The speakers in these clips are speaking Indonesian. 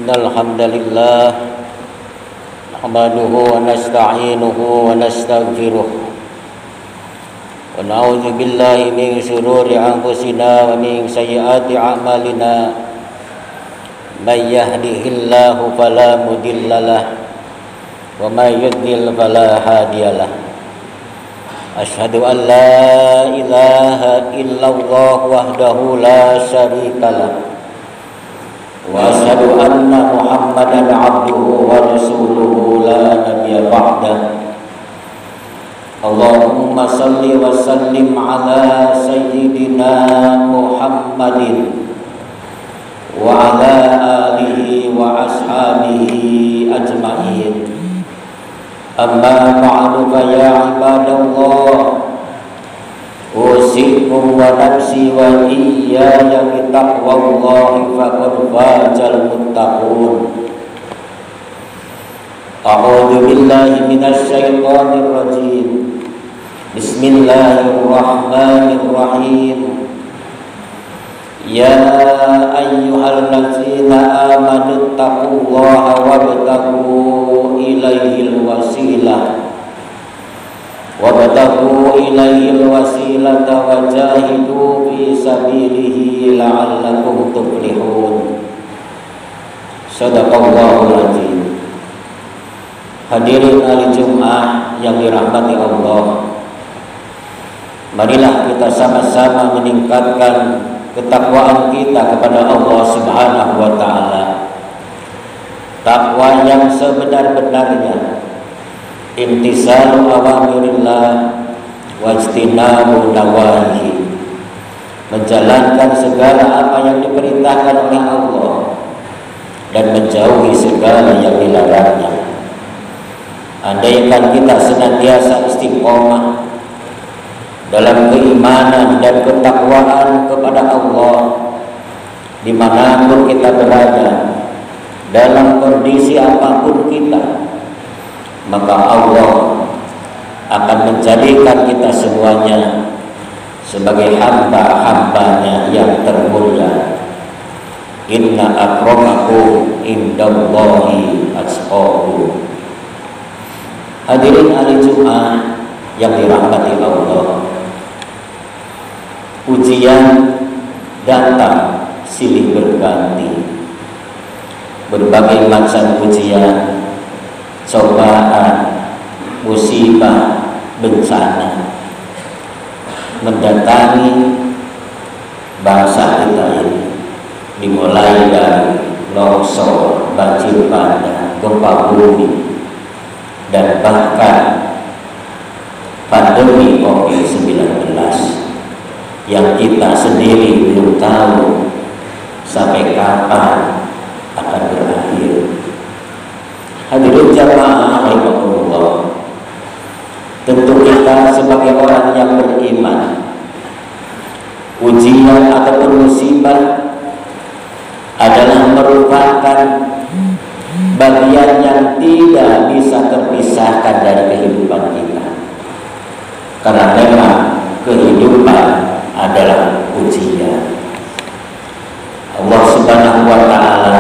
Innal hamdalillah nahmaduhu wa nasta'inuhu wa nastaghfiruh wa na'udzu billahi min shururi anfusina wa min sayyiati a'malina may yahdihillahu fala mudhillalah wa may yudlil fala hadiyalah. Asyhadu an la ilaha illallah wahdahu la syarikalah wa asyhadu anna Muhammadan abduhu wa rasuluhu la nabiyya ba'dah. Allahumma salli wa sallim ala sayyidina Muhammadin wa ala alihi wa ashabihi ajma'in. Amma ba'du fa ya ibadallah, usikum wa nafsi wa iyaya bitaqwallahi faqad fazal muttaqun. A'udzu billahi minasy syaithanir rajim. Bismillahirrahmanirrahim. Ya ayyuhallazina amanu taqullaha wabtaghu ilaihil wasilah wabtaghu ilaihil wasilata wajahidu fi sabilihi la'allakum tuflihun. Shadaqallahul azim. Hadirin ahli Jumat yang dirahmati Allah, marilah kita sama-sama meningkatkan ketakwaan kita kepada Allah Subhanahu wa taala. Takwa yang sebenar-benarnya, imtisalu awamirillah wajtinabu nawahi, menjalankan segala apa yang diperintahkan oleh Allah dan menjauhi segala yang dilarangnya. Andaikan kita senantiasa istiqomah dalam keimanan dan ketakwaan kepada Allah dimanapun kita berada, dalam kondisi apapun kita, maka Allah akan menjadikan kita semuanya sebagai hamba-hambanya yang termulia. Inna akramakum indallahi atqakum. Hadirin ahli Jumat yang dirahmati Allah, ujian datang silih berganti. Berbagai macam ujian, cobaan, musibah, bencana mendatangi bangsa kita ini, dimulai dari longsor, banjir bandang, gempa bumi, dan bahkan pandemi COVID-19 yang kita sendiri belum tahu sampai kapan akan berakhir. Hadirin jamaah rahimakumullah, tentu kita sebagai orang yang beriman, ujian ataupun musibah adalah merupakan bagian yang tidak bisa terpisahkan dari kehidupan kita. Karena memang kehidupan adalah ujian. Allah Subhanahu wa taala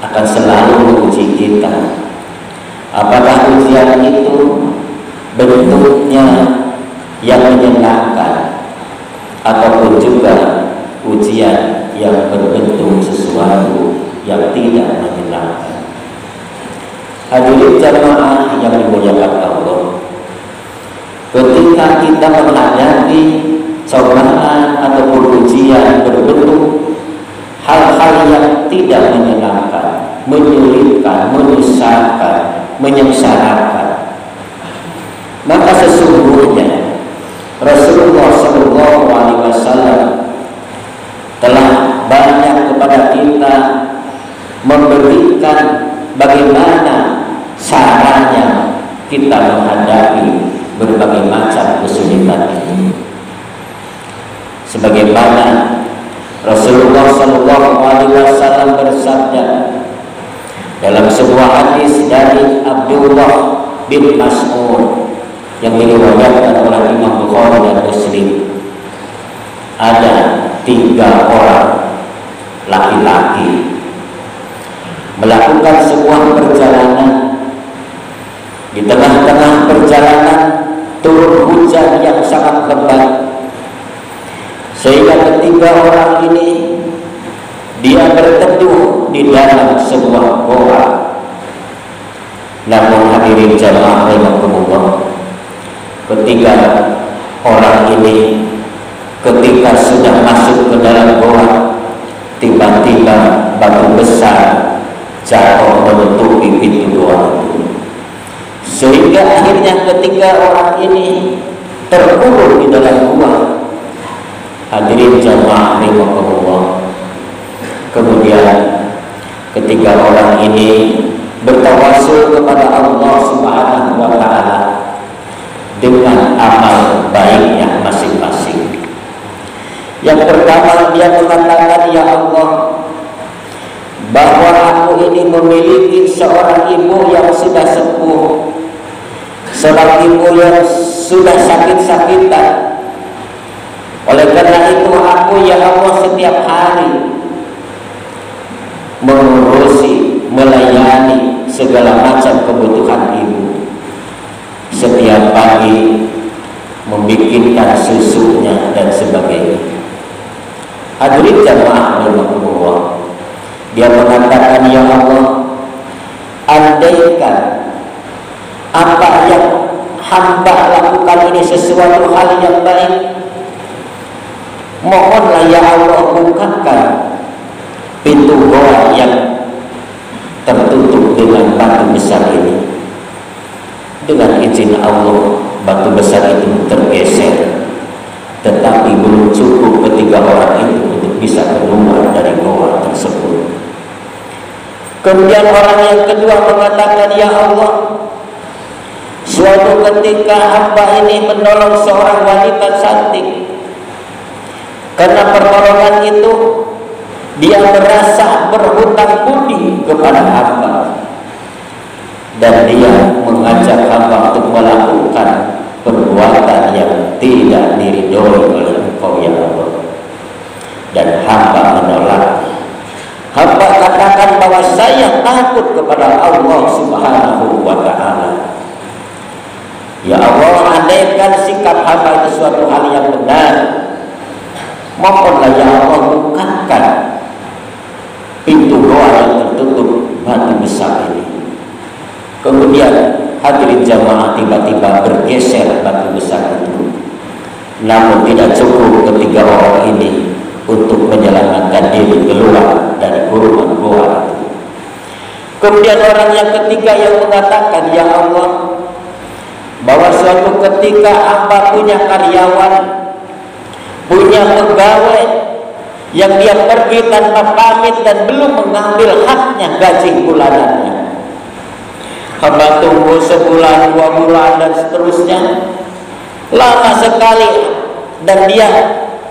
akan selalu menguji kita. Apakah ujian itu bentuknya yang menyenangkan ataupun juga ujian yang berbentuk sesuatu yang tidak menyenangkan. Hadirin jamaah yang dimuliakan Allah, ketika kita menghadapi cobaan ataupun ujian berbentuk hal-hal yang tidak menyenangkan, menyulitkan, menyusahkan, menyengsarakan, maka sesungguhnya Rasulullah SAW telah banyak kepada kita memberikan bagaimana caranya kita menghadapi berbagai macam kesulitan itu. Sebagaimana Rasulullah SAW bersabda dalam sebuah hadis dari Abdullah bin Mas'ud yang diriwayatkan oleh Imam Bukhari dan Muslim, ada 3 orang laki-laki melakukan sebuah perjalanan. Di tengah-tengah perjalanan turun hujan yang sangat lebat, sehingga ketiga orang ini dia berteduh di dalam sebuah goa. Namun hadirin jamaah rahimakumullah, ketiga orang ini ketika sudah masuk ke dalam goa, tiba-tiba batu besar jatuh menutupi pintu goa itu, sehingga akhirnya ketiga orang ini terkurung di dalam goa. Hadirin jamaah rahimakumullah, kemudian ketiga orang ini bertawasul kepada Allah Subhanahu wa taala dengan amal baiknya masing-masing. Yang pertama, dia mengatakan, ya Allah, bahwa aku ini memiliki seorang ibu yang sudah sepuh, seorang ibu yang sudah sakit-sakitan. Oleh karena itu aku, ya Allah, setiap hari mengurusi, melayani segala macam kebutuhan ibu. Setiap pagi membikinkan susunya dan sebagainya. Hadirin jamaah rahimakumullah, dia mengatakan, ya Allah, andaikan apa yang hamba lakukan ini sesuatu hal yang baik, mohonlah ya Allah bukakan pintu goa yang tertutup dengan batu besar ini. Dengan izin Allah, batu besar itu tergeser, tetapi belum cukup ketiga orang itu untuk bisa keluar dari goa tersebut. Kemudian orang yang kedua mengatakan, ya Allah, suatu ketika hamba ini menolong seorang wanita cantik. Karena pertolongan itu dia merasa berhutang budi kepada hamba, dan dia mengajak hamba untuk melakukan perbuatan yang tidak diridhoi oleh Engkau ya Allah, dan hamba menolak. Hamba katakan bahwa saya takut kepada Allah Subhanahu wa taala. Ya Allah, andaikan sikap hamba itu suatu hal yang benar, mohonlah ya Allah bukakan pintu goa yang tertutup batu besar ini. Kemudian hadirin jamaah, tiba-tiba bergeser batu besar itu. Namun tidak cukup ketiga orang ini untuk menyelamatkan diri keluar dari kurungan goa itu. Kemudian orang yang ketiga yang mengatakan, ya Allah, bahwa suatu ketika hamba punya karyawan, punya pegawai yang dia pergi tanpa pamit dan belum mengambil haknya gaji bulanannya. Hamba tunggu sebulan, 2 bulan dan seterusnya, lama sekali, dan dia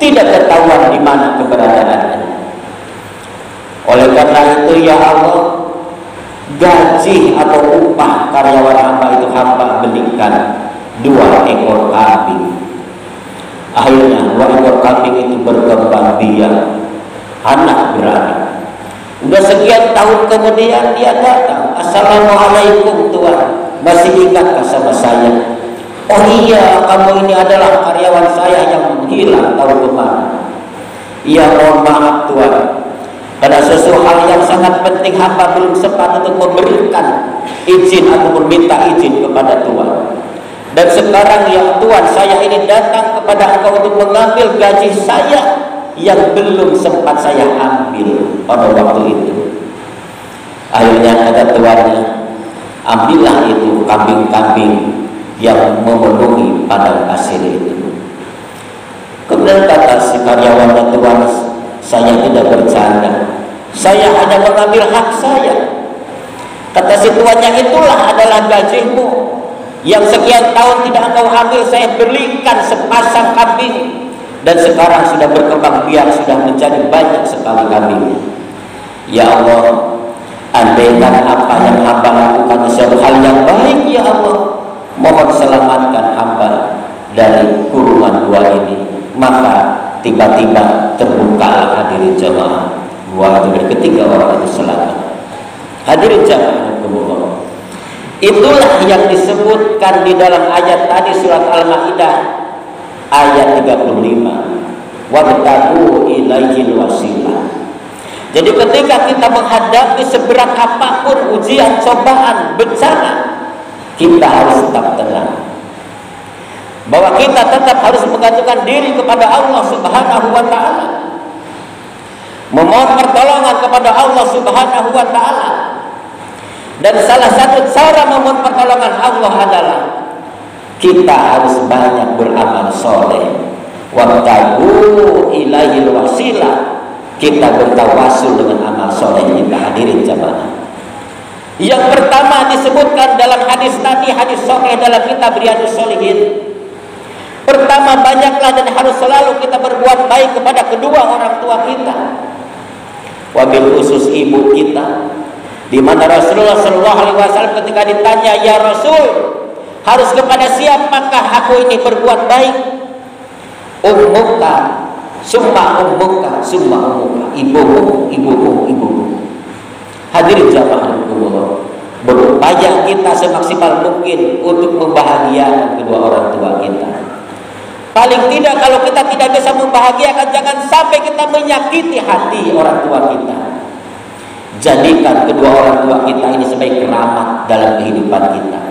tidak ketahuan di mana keberadaannya. Oleh karena itu ya Allah, gaji atau upah karyawan hamba itu hamba belikan 2 ekor kambing. Akhirnya 2 ekor kambing itu berkembang biak, anak beranak. Udah sekian tahun kemudian dia datang, assalamualaikum Tuhan, masih ingatkah sama saya? Oh iya, kamu ini adalah karyawan saya yang menghilang tahun kemarin. Iya, mohon maaf Tuhan, pada sesuatu hal yang sangat penting hamba belum sempat untuk memberikan izin ataupun minta izin kepada Tuhan. Dan sekarang ya Tuhan, saya ini datang kepada Engkau untuk mengambil gaji saya yang belum sempat saya ambil pada waktu itu. Akhirnya kata tuannya, ambillah itu kambing-kambing yang memenuhi padang pasir itu. Kemudian kata si karyawan, Tuhan, saya tidak bercanda, saya hanya mengambil hak saya. Kata si tuannya, itulah adalah gajimu yang sekian tahun tidak engkau ambil, saya belikan sepasang kambing, dan sekarang sudah berkembang biak, sudah menjadi banyak sekali kambing. Ya Allah, andaikan apa yang hamba lakukan suatu hal yang baik ya Allah, mohon selamatkan hamba dari kurungan gua ini. Maka tiba-tiba terbuka hadirin jemaah, gua dari ketiga orang itu selamat. Hadirin jamaah Allah, itulah yang disebutkan di dalam ayat tadi surat Al-Maidah ayat 35, wabtagu ilaihil wasilah. Jadi ketika kita menghadapi seberat apapun ujian, cobaan, bencana, kita harus tetap tenang, bahwa kita tetap harus menggantungkan diri kepada Allah Subhanahu wa ta'ala, memohon pertolongan kepada Allah Subhanahu wa ta'ala. Dan salah satu cara memohon pertolongan Allah adalah kita harus banyak beramal soleh. Wabtagu ilaihil wasilah, kita bertawasul dengan amal soleh kita. Hadirin jamaah, yang pertama disebutkan dalam hadis tadi, hadis sahih dalam kitab Riyadhus Shalihin. Pertama, banyaklah dan harus selalu kita berbuat baik kepada kedua orang tua kita, wabil khusus ibu kita, di mana Rasulullah SAW ketika ditanya, ya Rasul, harus kepada siapakah aku ini berbuat baik? Ummuka, summa ummuka, summa ummuka, ibumu, ibumu, ibumu. Hadirin jamaah Allah, berupaya kita semaksimal mungkin untuk membahagiakan kedua orang tua kita. Paling tidak kalau kita tidak bisa membahagiakan, jangan sampai kita menyakiti hati orang tua kita. Jadikan kedua orang tua kita ini sebagai keramat dalam kehidupan kita.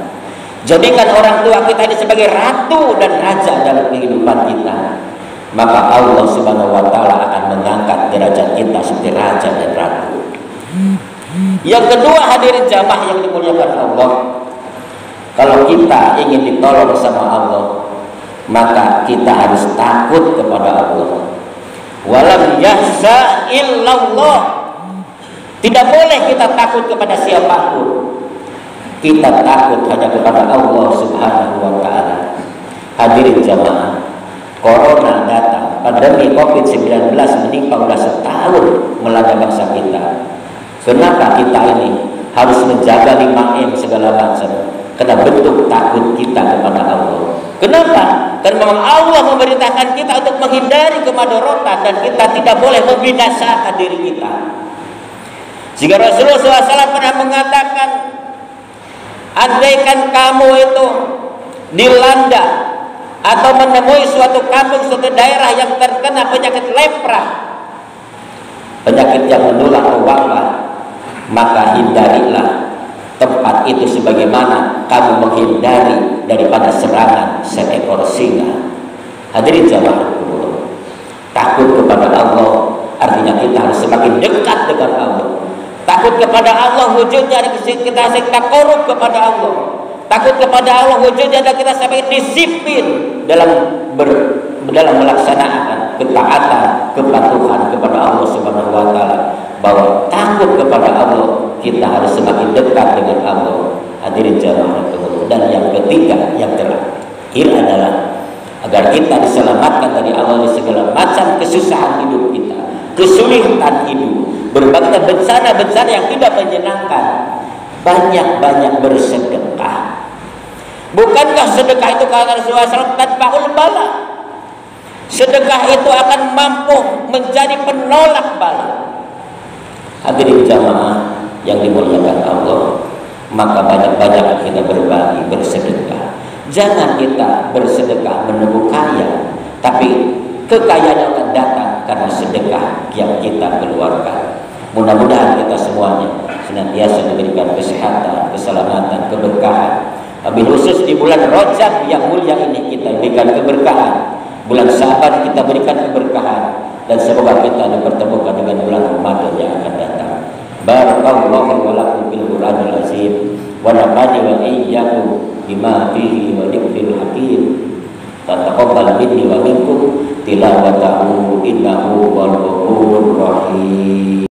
Jadikan orang tua kita ini sebagai ratu dan raja dalam kehidupan kita. Maka Allah Subhanahu wa ta'ala akan mengangkat derajat kita seperti raja dan ratu. Yang kedua, hadirin jamaah yang dimuliakan Allah, kalau kita ingin ditolong sama Allah, maka kita harus takut kepada Allah. Walam yahza illallah. Tidak boleh kita takut kepada siapapun. Kita takut hanya kepada Allah Subhanahu wa ta'ala. Hadirin jamaah, corona datang, pandemi COVID-19 menimpa sudah setahun melanda bangsa kita. Kenapa kita ini harus menjaga 5M segala macam? Karena bentuk takut kita kepada Allah. Kenapa? Karena memang Allah memerintahkan kita untuk menghindari kemadharatan dan kita tidak boleh membinasakan diri kita. Jika Rasulullah SAW pernah mengatakan, andaikan kamu itu dilanda atau menemui suatu kampung, suatu daerah yang terkena penyakit lepra, penyakit yang menular wabah, maka hindarilah tempat itu sebagaimana kamu menghindari daripada serangan seekor singa. Hadirin jamaah, takut kepada Allah artinya kita harus semakin dekat dengan Allah. Takut kepada Allah wujudnya kita korup kepada Allah. Takut kepada Allah wujudnya adalah kita sampai disiplin dalam melaksanakan ketaatan, kepatuhan kepada Allah Subhanahu wa ta'ala. Bahwa takut kepada Allah, kita harus semakin dekat dengan Allah. Hadirin jamaah. Dan yang ketiga, yang terakhir adalah agar kita diselamatkan dari Allah dari segala macam kesusahan hidup kita, kesulitan hidup, berbagai bencana-bencana yang tidak menyenangkan. Banyak-banyak bersedekah. Bukankah sedekah itu kata Rasulullah SAW tanpaul bala? Sedekah itu akan mampu menjadi penolak bala. Hadirin jamaah yang dimuliakan Allah, maka banyak-banyak kita berbagi, bersedekah. Jangan kita bersedekah menunggu kaya, tapi kekayaan akan datang karena sedekah yang kita keluarkan. Mudah-mudahan kita semuanya senantiasa diberikan kesehatan, keselamatan, keberkahan. Wabil khusus di bulan Rajab yang mulia ini kita berikan keberkahan. Bulan Syaban kita berikan keberkahan. Dan semoga kita dipertemukan dengan bulan Ramadan yang akan datang. Barakallahu wa lakum bil Qur'anil azim wa nafa'ani wa iyyakum bima fihi wa dzikril hakim. Taqabbal minni wa minkum tilawatahu innahu wal ghafurur rahim.